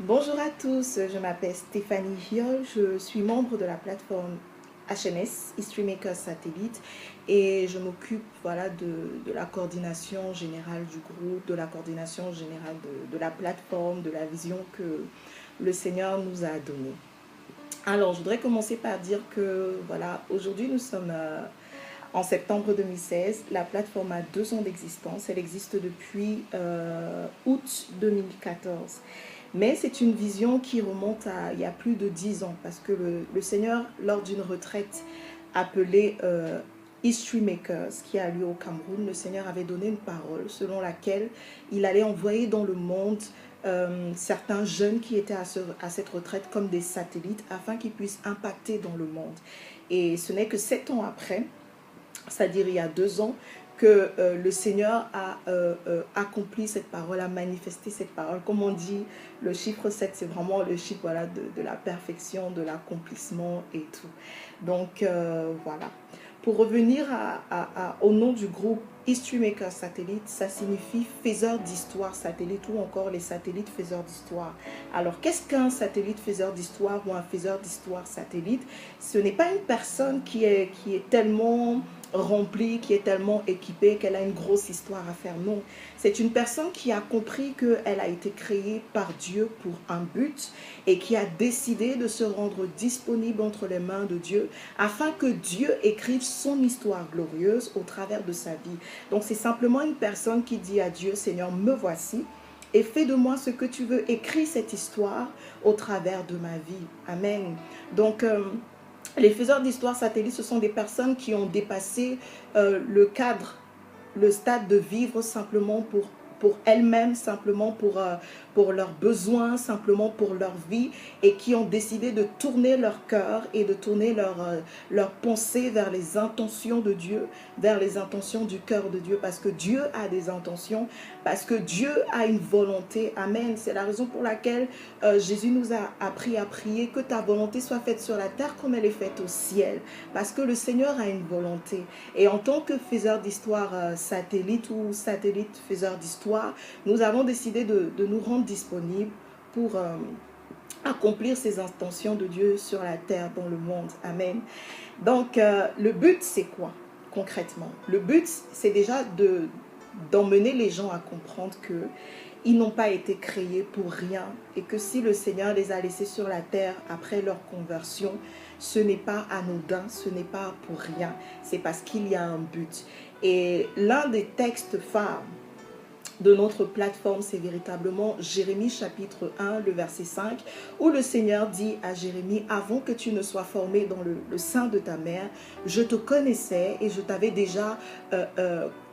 Bonjour à tous, je m'appelle Stéphanie Hiol, je suis membre de la plateforme HMS, History Makers Satellite, et je m'occupe de la coordination générale du groupe, de la coordination générale de la plateforme, de la vision que le Seigneur nous a donnée. Alors, je voudrais commencer par dire que aujourd'hui nous sommes en septembre 2016. La plateforme a 2 ans d'existence. Elle existe depuis août 2014. Mais c'est une vision qui remonte à il y a plus de 10 ans parce que le Seigneur, lors d'une retraite appelée History Makers qui a lieu au Cameroun, le Seigneur avait donné une parole selon laquelle il allait envoyer dans le monde certains jeunes qui étaient à cette retraite comme des satellites afin qu'ils puissent impacter dans le monde. Et ce n'est que 7 ans après, c'est-à-dire il y a 2 ans, que le Seigneur a accompli cette parole, a manifesté cette parole. Comme on dit, le chiffre 7, c'est vraiment le chiffre de la perfection, de l'accomplissement et tout. Donc voilà. Pour revenir au nom du groupe History Maker Satellite, ça signifie faiseur d'histoire satellite ou encore les satellites faiseurs d'histoire. Alors qu'est-ce qu'un satellite faiseur d'histoire ou un faiseur d'histoire satellite? Ce n'est pas une personne qui est tellement remplie, qui est tellement équipée qu'elle a une grosse histoire à faire. Non, c'est une personne qui a compris qu'elle a été créée par Dieu pour un but et qui a décidé de se rendre disponible entre les mains de Dieu afin que Dieu écrive son histoire glorieuse au travers de sa vie. Donc c'est simplement une personne qui dit à Dieu: Seigneur, me voici et fais de moi ce que tu veux, écris cette histoire au travers de ma vie. Amen. Donc les faiseurs d'histoire satellites, ce sont des personnes qui ont dépassé le cadre, le stade de vivre simplement pour elles-mêmes, simplement pour leurs besoins, simplement pour leur vie, et qui ont décidé de tourner leur cœur et de tourner leur pensée vers les intentions de Dieu, vers les intentions du cœur de Dieu, parce que Dieu a des intentions, parce que Dieu a une volonté. Amen. C'est la raison pour laquelle Jésus nous a appris à prier: que ta volonté soit faite sur la terre comme elle est faite au ciel, parce que le Seigneur a une volonté. Et en tant que faiseur d'histoire satellite ou satellite faiseur d'histoire, nous avons décidé de nous rendre disponibles pour accomplir ces intentions de Dieu sur la terre, dans le monde. Amen. Donc, le but, c'est quoi concrètement? Le but, c'est déjà d'emmener les gens à comprendre que ils n'ont pas été créés pour rien et que si le Seigneur les a laissés sur la terre après leur conversion, ce n'est pas anodin, ce n'est pas pour rien, c'est parce qu'il y a un but. Et l'un des textes phares de notre plateforme, c'est véritablement Jérémie chapitre 1, le verset 5, où le Seigneur dit à Jérémie: avant que tu ne sois formé dans le sein de ta mère, je te connaissais et je t'avais déjà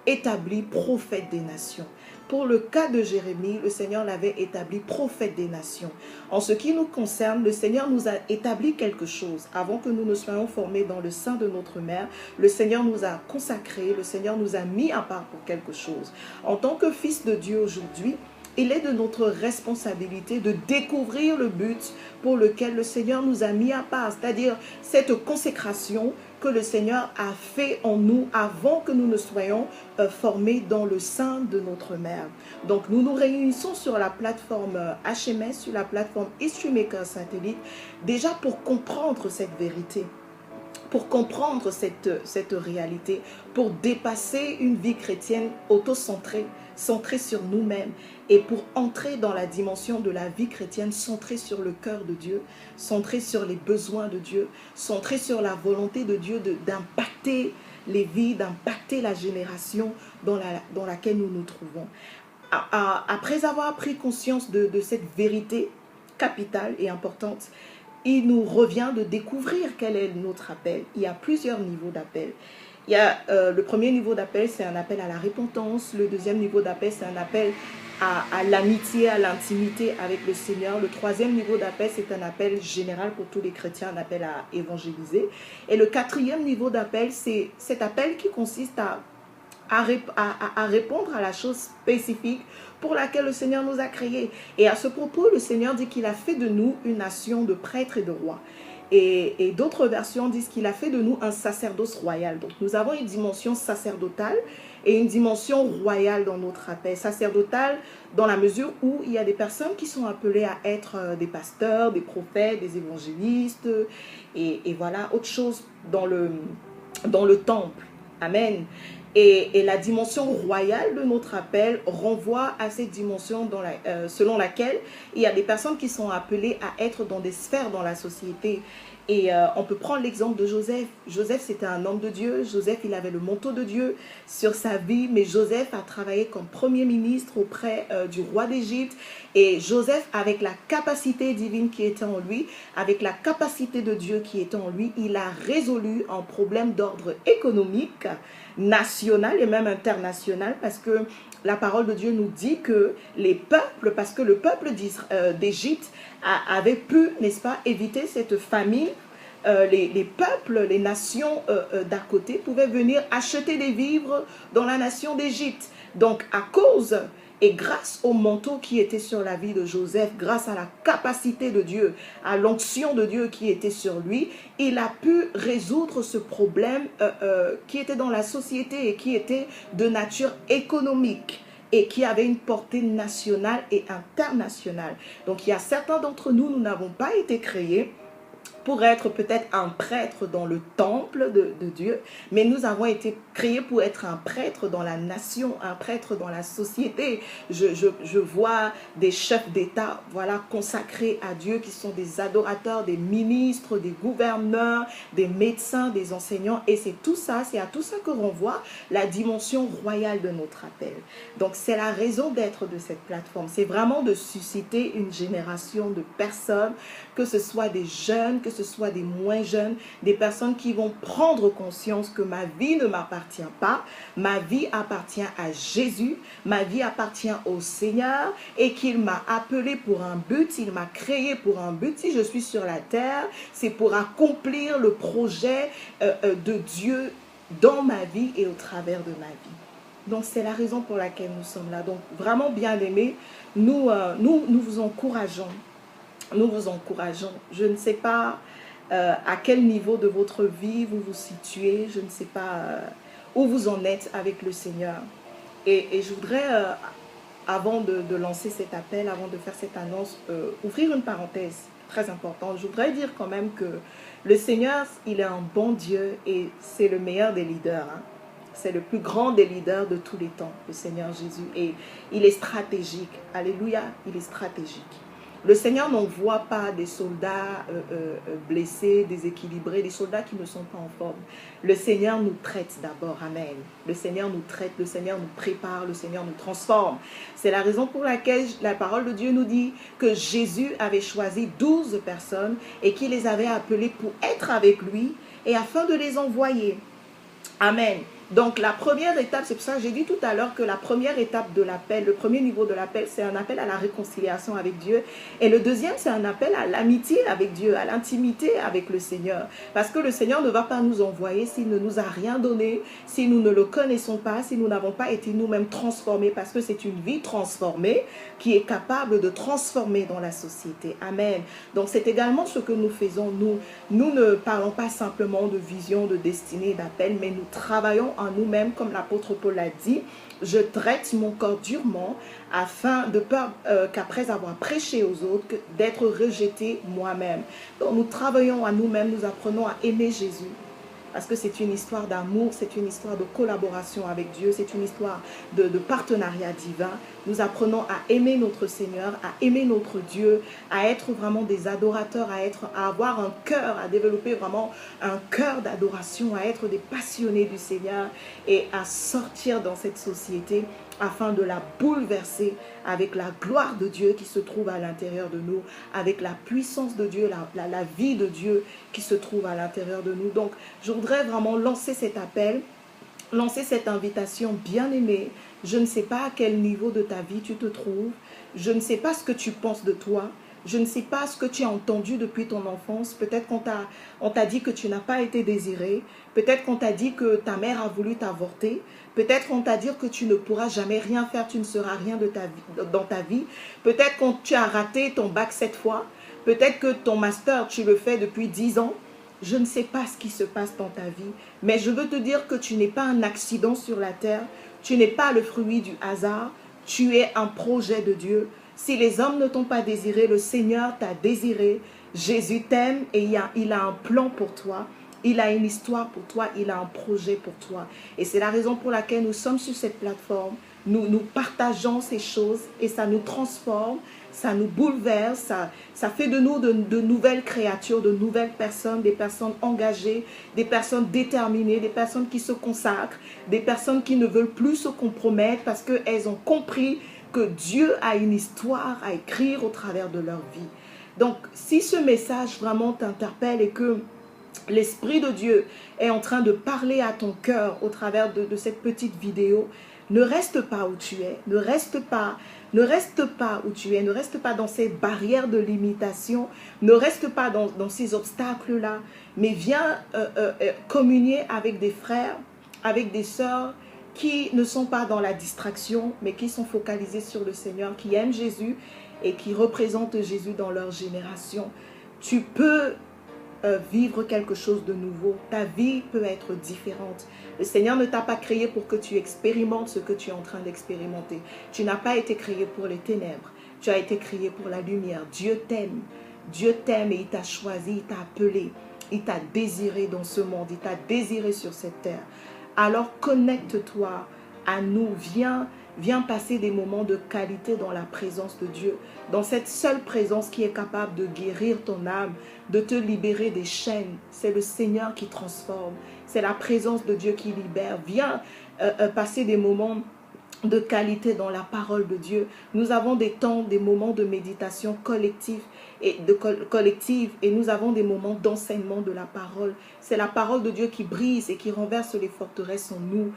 établi prophète des nations. Pour le cas de Jérémie, le Seigneur l'avait établi prophète des nations. En ce qui nous concerne, le Seigneur nous a établi quelque chose. Avant que nous ne soyons formés dans le sein de notre mère, le Seigneur nous a consacrés, le Seigneur nous a mis à part pour quelque chose. En tant que fils de Dieu aujourd'hui, il est de notre responsabilité de découvrir le but pour lequel le Seigneur nous a mis à part, c'est-à-dire cette consécration que le Seigneur a fait en nous avant que nous ne soyons formés dans le sein de notre mère. Donc nous nous réunissons sur la plateforme HMS, sur la plateforme History Maker Satellite, déjà pour comprendre cette vérité, pour comprendre cette réalité, pour dépasser une vie chrétienne auto-centrée, centrée sur nous-mêmes, et pour entrer dans la dimension de la vie chrétienne centrée sur le cœur de Dieu, centrée sur les besoins de Dieu, centrée sur la volonté de Dieu d'impacter les vies, d'impacter la génération dans laquelle nous nous trouvons. Après avoir pris conscience de cette vérité capitale et importante, il nous revient de découvrir quel est notre appel. Il y a plusieurs niveaux d'appel. Il y a le premier niveau d'appel, c'est un appel à la repentance. Le deuxième niveau d'appel, c'est un appel à l'amitié, à l'intimité avec le Seigneur. Le troisième niveau d'appel, c'est un appel général pour tous les chrétiens, un appel à évangéliser. Et le quatrième niveau d'appel, c'est cet appel qui consiste à répondre à la chose spécifique pour laquelle le Seigneur nous a créés. Et à ce propos, le Seigneur dit qu'il a fait de nous une nation de prêtres et de rois. Et d'autres versions disent qu'il a fait de nous un sacerdoce royal. Donc nous avons une dimension sacerdotale et une dimension royale dans notre appel. Sacerdotale dans la mesure où il y a des personnes qui sont appelées à être des pasteurs, des prophètes, des évangélistes, et voilà, autre chose dans le temple. Amen. Et la dimension royale de notre appel renvoie à cette dimension selon laquelle il y a des personnes qui sont appelées à être dans des sphères dans la société. Et on peut prendre l'exemple de Joseph. Joseph, c'était un homme de Dieu. Joseph, il avait le manteau de Dieu sur sa vie. Mais Joseph a travaillé comme premier ministre auprès du roi d'Égypte. Et Joseph, avec la capacité divine qui était en lui, avec la capacité de Dieu qui était en lui, il a résolu un problème d'ordre économique, national et même international, parce que la parole de Dieu nous dit que les peuples, parce que le peuple d'Égypte avait pu, n'est-ce pas, éviter cette famine, les peuples, les nations d'à côté pouvaient venir acheter des vivres dans la nation d'Égypte. Donc à cause et grâce au manteau qui était sur la vie de Joseph, grâce à la capacité de Dieu, à l'onction de Dieu qui était sur lui, il a pu résoudre ce problème qui était dans la société et qui était de nature économique et qui avait une portée nationale et internationale. Donc il y a certains d'entre nous, nous n'avons pas été créés pour être peut-être un prêtre dans le temple de Dieu, mais nous avons été créés pour être un prêtre dans la nation, un prêtre dans la société. Je vois des chefs d'État, voilà, consacrés à Dieu, qui sont des adorateurs, des ministres, des gouverneurs, des médecins, des enseignants, et c'est tout ça, c'est à tout ça que renvoie la dimension royale de notre appel. Donc c'est la raison d'être de cette plateforme, c'est vraiment de susciter une génération de personnes, que ce soit des jeunes, que ce soit des moins jeunes, des personnes qui vont prendre conscience que ma vie ne m'appartient pas, ma vie appartient à Jésus, ma vie appartient au Seigneur et qu'il m'a appelé pour un but, il m'a créé pour un but. Si je suis sur la terre, c'est pour accomplir le projet de Dieu dans ma vie et au travers de ma vie. Donc c'est la raison pour laquelle nous sommes là. Donc vraiment bien aimés, nous vous encourageons. Nous vous encourageons. Je ne sais pas à quel niveau de votre vie vous vous situez. Je ne sais pas où vous en êtes avec le Seigneur. Et je voudrais, avant de lancer cet appel, avant de faire cette annonce, ouvrir une parenthèse très importante. Je voudrais dire quand même que le Seigneur, il est un bon Dieu et c'est le meilleur des leaders. Hein. C'est le plus grand des leaders de tous les temps, le Seigneur Jésus. Et il est stratégique. Alléluia, il est stratégique. Le Seigneur n'envoie pas des soldats blessés, déséquilibrés, des soldats qui ne sont pas en forme. Le Seigneur nous traite d'abord, amen. Le Seigneur nous traite, le Seigneur nous prépare, le Seigneur nous transforme. C'est la raison pour laquelle la parole de Dieu nous dit que Jésus avait choisi 12 personnes et qu'il les avait appelées pour être avec lui et afin de les envoyer. Amen. Donc la première étape, c'est pour ça que j'ai dit tout à l'heure que la première étape de l'appel, le premier niveau de l'appel, c'est un appel à la réconciliation avec Dieu. Et le deuxième, c'est un appel à l'amitié avec Dieu, à l'intimité avec le Seigneur. Parce que le Seigneur ne va pas nous envoyer s'il ne nous a rien donné, si nous ne le connaissons pas, si nous n'avons pas été nous-mêmes transformés, parce que c'est une vie transformée qui est capable de transformer dans la société. Amen. Donc c'est également ce que nous faisons. Nous ne parlons pas simplement de vision, de destinée, d'appel, mais nous travaillons en nous-mêmes, comme l'apôtre Paul l'a dit. Je traite mon corps durement afin de peur qu'après avoir prêché aux autres, d'être rejeté moi-même. Donc nous travaillons à nous-mêmes, nous apprenons à aimer Jésus. Parce que c'est une histoire d'amour, c'est une histoire de collaboration avec Dieu, c'est une histoire de partenariat divin. Nous apprenons à aimer notre Seigneur, à aimer notre Dieu, à être vraiment des adorateurs, à avoir un cœur, à développer vraiment un cœur d'adoration, à être des passionnés du Seigneur et à sortir dans cette société afin de la bouleverser avec la gloire de Dieu qui se trouve à l'intérieur de nous, avec la puissance de Dieu, la vie de Dieu qui se trouve à l'intérieur de nous. Donc, je voudrais vraiment lancer cet appel, lancer cette invitation bien-aimée. Je ne sais pas à quel niveau de ta vie tu te trouves, je ne sais pas ce que tu penses de toi, je ne sais pas ce que tu as entendu depuis ton enfance. Peut-être qu'on t'a dit que tu n'as pas été désiré. Peut-être qu'on t'a dit que ta mère a voulu t'avorter. Peut-être qu'on t'a dit que tu ne pourras jamais rien faire, tu ne seras rien dans ta vie. Peut-être que tu as raté ton bac 7 fois. Peut-être que ton master, tu le fais depuis 10 ans. Je ne sais pas ce qui se passe dans ta vie, mais je veux te dire que tu n'es pas un accident sur la terre, tu n'es pas le fruit du hasard, tu es un projet de Dieu. Si les hommes ne t'ont pas désiré, le Seigneur t'a désiré. Jésus t'aime et il a un plan pour toi. Il a une histoire pour toi, il a un projet pour toi. Et c'est la raison pour laquelle nous sommes sur cette plateforme. Nous partageons ces choses et ça nous transforme, ça nous bouleverse, ça fait de nous de nouvelles créatures, de nouvelles personnes, des personnes engagées, des personnes déterminées, des personnes qui se consacrent, des personnes qui ne veulent plus se compromettre parce qu'elles ont compris que Dieu a une histoire à écrire au travers de leur vie. Donc, si ce message vraiment t'interpelle et que l'Esprit de Dieu est en train de parler à ton cœur au travers de cette petite vidéo, ne reste pas où tu es, ne reste pas où tu es, ne reste pas dans ces barrières de limitation, ne reste pas dans ces obstacles-là, mais viens communier avec des frères, avec des sœurs qui ne sont pas dans la distraction, mais qui sont focalisés sur le Seigneur, qui aiment Jésus et qui représentent Jésus dans leur génération. Tu peux vivre quelque chose de nouveau. Ta vie peut être différente. Le Seigneur ne t'a pas créé pour que tu expérimentes ce que tu es en train d'expérimenter. Tu n'as pas été créé pour les ténèbres. Tu as été créé pour la lumière. Dieu t'aime. Dieu t'aime et il t'a choisi, il t'a appelé. Il t'a désiré dans ce monde. Il t'a désiré sur cette terre. Alors connecte-toi à nous. Viens passer des moments de qualité dans la présence de Dieu, dans cette seule présence qui est capable de guérir ton âme, de te libérer des chaînes. C'est le Seigneur qui transforme, c'est la présence de Dieu qui libère. Viens passer des moments de qualité dans la parole de Dieu. Nous avons des temps, des moments de méditation collective et nous avons des moments d'enseignement de la parole. C'est la parole de Dieu qui brise et qui renverse les forteresses en nous.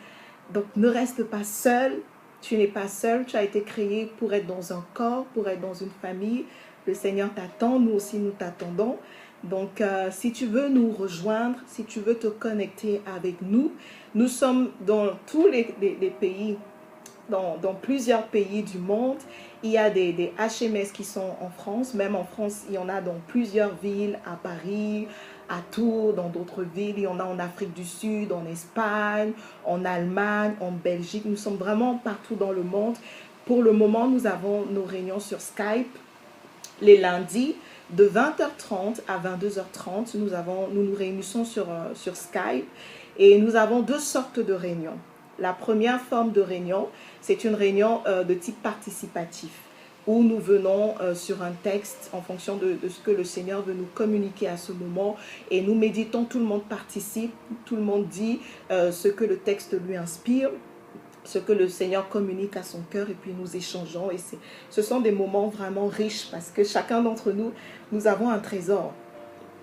Donc ne reste pas seul. Tu n'es pas seul, tu as été créé pour être dans un corps, pour être dans une famille. Le Seigneur t'attend, nous aussi nous t'attendons. Donc, si tu veux nous rejoindre, si tu veux te connecter avec nous, nous sommes dans tous les pays, dans plusieurs pays du monde. Il y a des HMS qui sont en France, même en France, il y en a dans plusieurs villes, à Paris, à Tours, dans d'autres villes. Il y en a en Afrique du Sud, en Espagne, en Allemagne, en Belgique. Nous sommes vraiment partout dans le monde. Pour le moment, nous avons nos réunions sur Skype les lundis de 20h30 à 22h30. Nous nous réunissons sur Skype et nous avons deux sortes de réunions. La première forme de réunion, c'est une réunion de type participatif, où nous venons sur un texte en fonction de ce que le Seigneur veut nous communiquer à ce moment et nous méditons, tout le monde participe, tout le monde dit ce que le texte lui inspire, ce que le Seigneur communique à son cœur et puis nous échangeons et ce sont des moments vraiment riches parce que chacun d'entre nous, nous avons un trésor.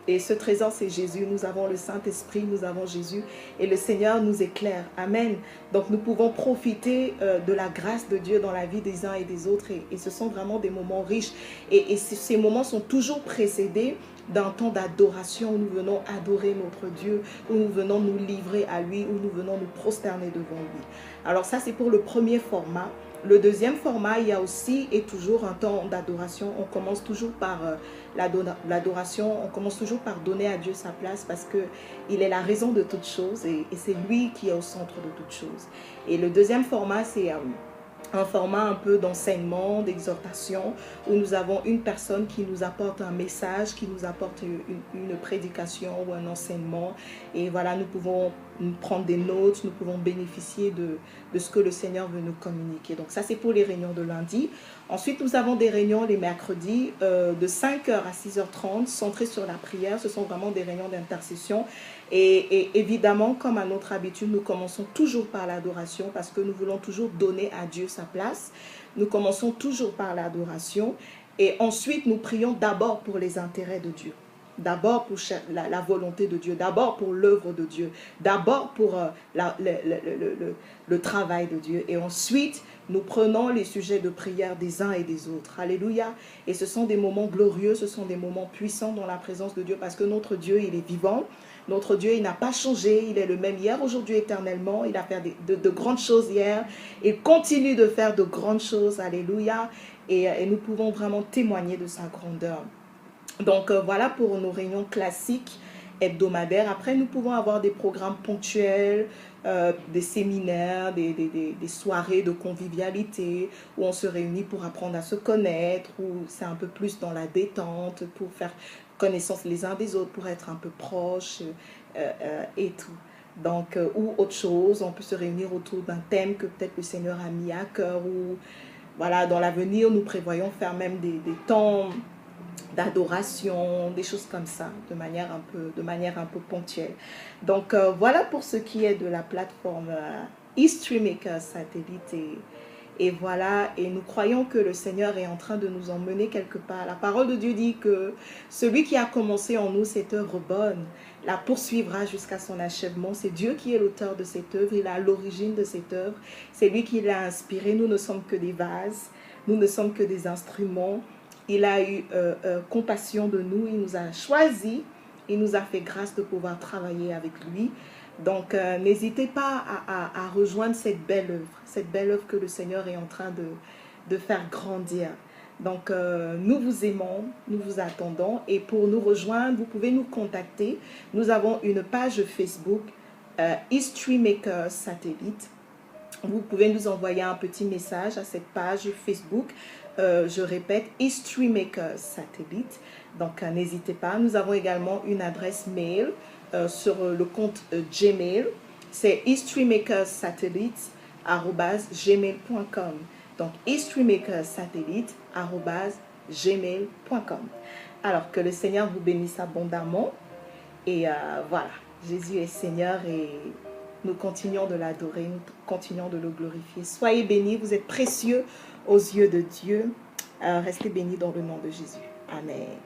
Et ce trésor, c'est Jésus. Nous avons le Saint-Esprit, nous avons Jésus. Et le Seigneur nous éclaire. Amen. Donc, nous pouvons profiter de la grâce de Dieu dans la vie des uns et des autres. Et ce sont vraiment des moments riches. Et ces moments sont toujours précédés d'un temps d'adoration où nous venons adorer notre Dieu, où nous venons nous livrer à lui, où nous venons nous prosterner devant lui. Alors ça, c'est pour le premier format. Le deuxième format, il y a aussi et toujours un temps d'adoration. On commence toujours par l'adoration, on commence toujours par donner à Dieu sa place parce qu'il est la raison de toutes choses et c'est lui qui est au centre de toutes choses. Et le deuxième format, c'est un format un peu d'enseignement, d'exhortation, où nous avons une personne qui nous apporte un message, qui nous apporte une prédication ou un enseignement. Et voilà, nous pouvons prendre des notes, nous pouvons bénéficier de ce que le Seigneur veut nous communiquer. Donc ça, c'est pour les réunions de lundi. Ensuite, nous avons des réunions les mercredis de 5h à 6h30, centrées sur la prière. Ce sont vraiment des réunions d'intercession. Et évidemment, comme à notre habitude, nous commençons toujours par l'adoration parce que nous voulons toujours donner à Dieu sa place. Nous commençons toujours par l'adoration et ensuite nous prions d'abord pour les intérêts de Dieu. D'abord pour la volonté de Dieu, d'abord pour l'œuvre de Dieu, d'abord pour le travail de Dieu. Et ensuite, nous prenons les sujets de prière des uns et des autres. Alléluia. Et ce sont des moments glorieux, ce sont des moments puissants dans la présence de Dieu parce que notre Dieu, il est vivant. Notre Dieu, il n'a pas changé, il est le même hier, aujourd'hui, éternellement. Il a fait de grandes choses hier. Il continue de faire de grandes choses. Alléluia. Et nous pouvons vraiment témoigner de sa grandeur. Donc voilà pour nos réunions classiques hebdomadaire. Après, nous pouvons avoir des programmes ponctuels, des séminaires, des soirées de convivialité où on se réunit pour apprendre à se connaître, où c'est un peu plus dans la détente, pour faire connaissance les uns des autres, pour être un peu proches et tout. Donc, ou autre chose, on peut se réunir autour d'un thème que peut-être le Seigneur a mis à cœur, ou voilà, dans l'avenir, nous prévoyons faire même des temps d'adoration, des choses comme ça, de manière un peu ponctuelle. Donc, voilà pour ce qui est de la plateforme eStreammaker Satellite et voilà, et nous croyons que le Seigneur est en train de nous emmener quelque part. La parole de Dieu dit que celui qui a commencé en nous cette œuvre bonne, la poursuivra jusqu'à son achèvement. C'est Dieu qui est l'auteur de cette œuvre, il est à l'origine de cette œuvre. C'est lui qui l'a inspirée. Nous ne sommes que des vases, nous ne sommes que des instruments. Il a eu compassion de nous, il nous a choisis, il nous a fait grâce de pouvoir travailler avec lui. Donc, n'hésitez pas à rejoindre cette belle œuvre que le Seigneur est en train de faire grandir. Donc, nous vous aimons, nous vous attendons. Et pour nous rejoindre, vous pouvez nous contacter. Nous avons une page Facebook, eStreammaker Satellite. Vous pouvez nous envoyer un petit message à cette page Facebook. Je répète, eStreammaker Satellite. Donc, n'hésitez pas. Nous avons également une adresse mail sur le compte Gmail. C'est eStreammakersatellite@gmail.com. Donc, eStreammakersatellite@gmail.com. Alors, que le Seigneur vous bénisse abondamment. Et voilà, Jésus est Seigneur et nous continuons de l'adorer, nous continuons de le glorifier. Soyez bénis, vous êtes précieux aux yeux de Dieu. Restez bénis dans le nom de Jésus. Amen.